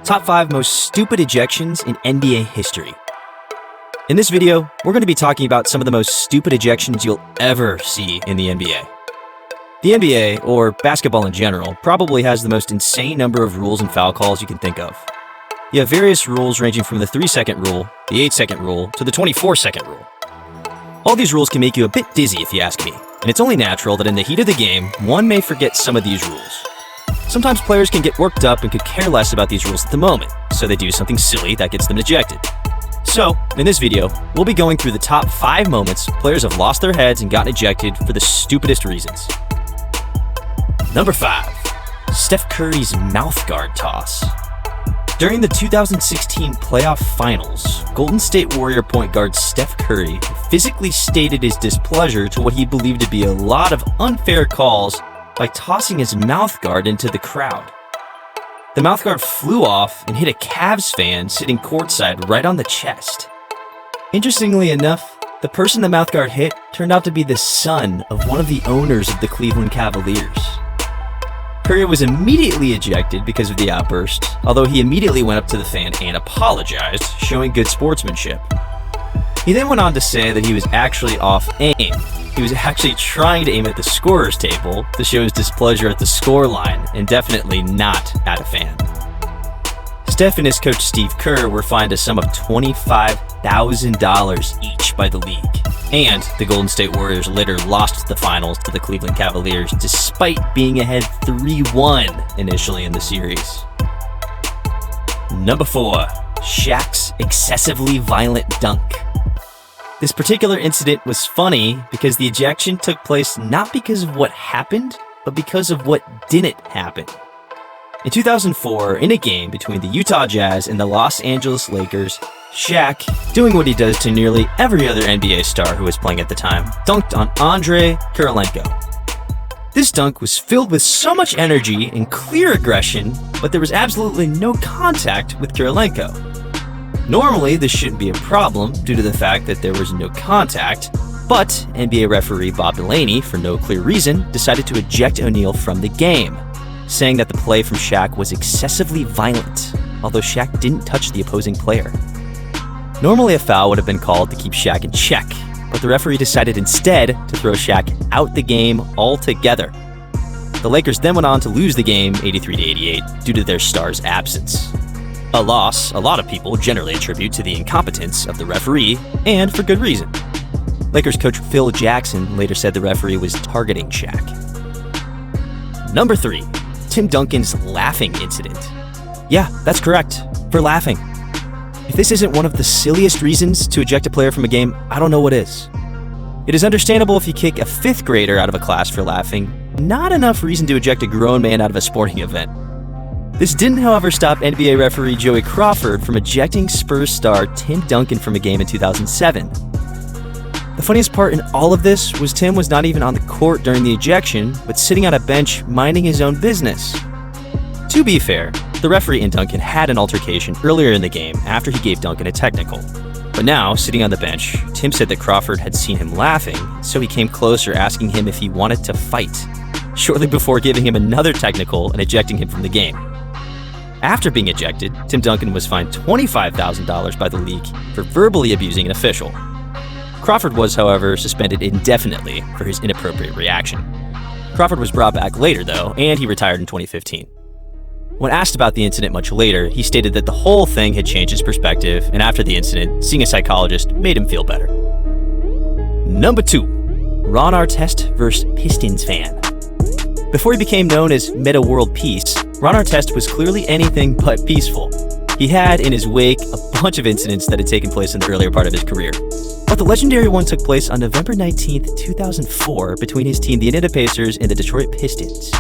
Top 5 most stupid ejections in NBA history. In this video, we're going to be talking about some of the most stupid ejections you'll ever see in the NBA. The NBA, or basketball in general, probably has the most insane number of rules and foul calls you can think of. You have various rules ranging from the 3-second rule, the 8-second rule, to the 24-second rule. All these rules can make you a bit dizzy if you ask me, and it's only natural that in the heat of the game, one may forget some of these rules. Sometimes players can get worked up and could care less about these rules at the moment, so they do something silly that gets them ejected. So, in this video, we'll be going through the top 5 moments players have lost their heads and gotten ejected for the stupidest reasons. Number 5. Steph Curry's mouth guard toss. During the 2016 playoff finals, Golden State Warrior point guard Steph Curry physically stated his displeasure to what he believed to be a lot of unfair calls by tossing his mouth guard into the crowd. The mouth guard flew off and hit a Cavs fan sitting courtside right on the chest. Interestingly enough, the person the mouth guard hit turned out to be the son of one of the owners of the Cleveland Cavaliers. Curry was immediately ejected because of the outburst, although he immediately went up to the fan and apologized, showing good sportsmanship. He then went on to say that he was actually off aim. He was actually trying to aim at the scorer's table to show his displeasure at the score line and definitely not at a fan. Steph and his coach Steve Kerr were fined a sum of $25,000 each by the league. And the Golden State Warriors later lost the finals to the Cleveland Cavaliers despite being ahead 3-1 initially in the series. Number 4. Shaq's excessively violent dunk. This particular incident was funny because the ejection took place not because of what happened, but because of what didn't happen. In 2004, in a game between the Utah Jazz and the Los Angeles Lakers, Shaq, doing what he does to nearly every other NBA star who was playing at the time, dunked on Andrei Kirilenko. This dunk was filled with so much energy and clear aggression, but there was absolutely no contact with Kirilenko. Normally, this shouldn't be a problem due to the fact that there was no contact, but NBA referee Bob Delaney, for no clear reason, decided to eject O'Neal from the game, saying that the play from Shaq was excessively violent, although Shaq didn't touch the opposing player. Normally, a foul would have been called to keep Shaq in check, but the referee decided instead to throw Shaq out the game altogether. The Lakers then went on to lose the game 83-88 due to their star's absence. A loss a lot of people generally attribute to the incompetence of the referee, and for good reason. Lakers coach Phil Jackson later said the referee was targeting Shaq. Number 3. Tim Duncan's laughing incident. Yeah, that's correct. For laughing. If this isn't one of the silliest reasons to eject a player from a game, I don't know what is. It is understandable if you kick a 5th grader out of a class for laughing, not enough reason to eject a grown man out of a sporting event. This didn't, however, stop NBA referee Joey Crawford from ejecting Spurs star Tim Duncan from a game in 2007. The funniest part in all of this was Tim was not even on the court during the ejection, but sitting on a bench minding his own business. To be fair, the referee and Duncan had an altercation earlier in the game after he gave Duncan a technical. But now, sitting on the bench, Tim said that Crawford had seen him laughing, so he came closer asking him if he wanted to fight, shortly before giving him another technical and ejecting him from the game. After being ejected, Tim Duncan was fined $25,000 by the league for verbally abusing an official. Crawford was, however, suspended indefinitely for his inappropriate reaction. Crawford was brought back later, though, and he retired in 2015. When asked about the incident much later, he stated that the whole thing had changed his perspective, and after the incident, seeing a psychologist made him feel better. Number 2. Ron Artest Vs Pistons Fan. Before he became known as Meta World Peace, Ron Artest was clearly anything but peaceful. He had, in his wake, a bunch of incidents that had taken place in the earlier part of his career. But the legendary one took place on November 19, 2004, between his team, the Indiana Pacers, and the Detroit Pistons.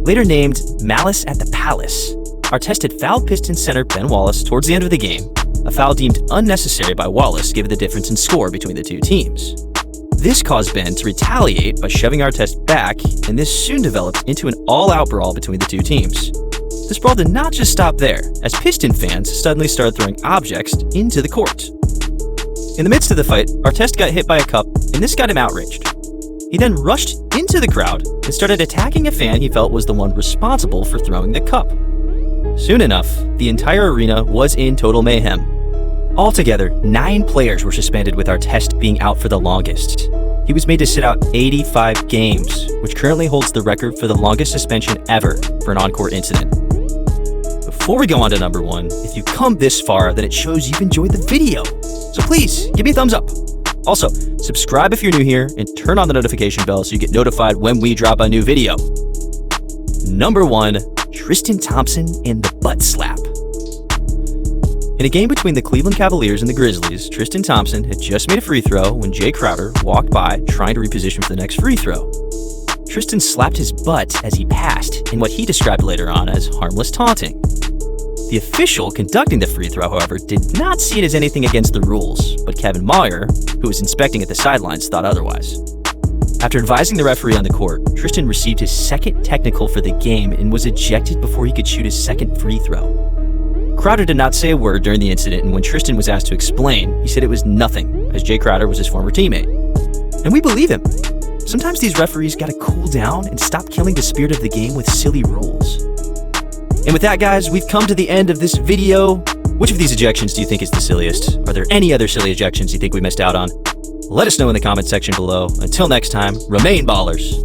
Later named Malice at the Palace, Artest had fouled Pistons center Ben Wallace towards the end of the game, a foul deemed unnecessary by Wallace given the difference in score between the two teams. This caused Ben to retaliate by shoving Artest back, and this soon developed into an all-out brawl between the two teams. This brawl did not just stop there, as Piston fans suddenly started throwing objects into the court. In the midst of the fight, Artest got hit by a cup, and this got him outraged. He then rushed into the crowd and started attacking a fan he felt was the one responsible for throwing the cup. Soon enough, the entire arena was in total mayhem. Altogether, 9 players were suspended, with Artest being out for the longest. He was made to sit out 85 games, which currently holds the record for the longest suspension ever for an on-court incident. Before we go on to number 1, if you come this far, then it shows you've enjoyed the video. So please, give me a thumbs up. Also, subscribe if you're new here and turn on the notification bell so you get notified when we drop a new video. Number 1, Tristan Thompson and the butt slap. In a game between the Cleveland Cavaliers and the Grizzlies, Tristan Thompson had just made a free throw when Jay Crowder walked by trying to reposition for the next free throw. Tristan slapped his butt as he passed in what he described later on as harmless taunting. The official conducting the free throw, however, did not see it as anything against the rules, but Kevin Meyer, who was inspecting at the sidelines, thought otherwise. After advising the referee on the court, Tristan received his second technical for the game and was ejected before he could shoot his second free throw. Crowder did not say a word during the incident, and when Tristan was asked to explain, he said it was nothing, as Jay Crowder was his former teammate. And we believe him. Sometimes these referees gotta cool down and stop killing the spirit of the game with silly rules. And with that, guys, we've come to the end of this video. Which of these ejections do you think is the silliest? Are there any other silly ejections you think we missed out on? Let us know in the comment section below. Until next time, remain ballers.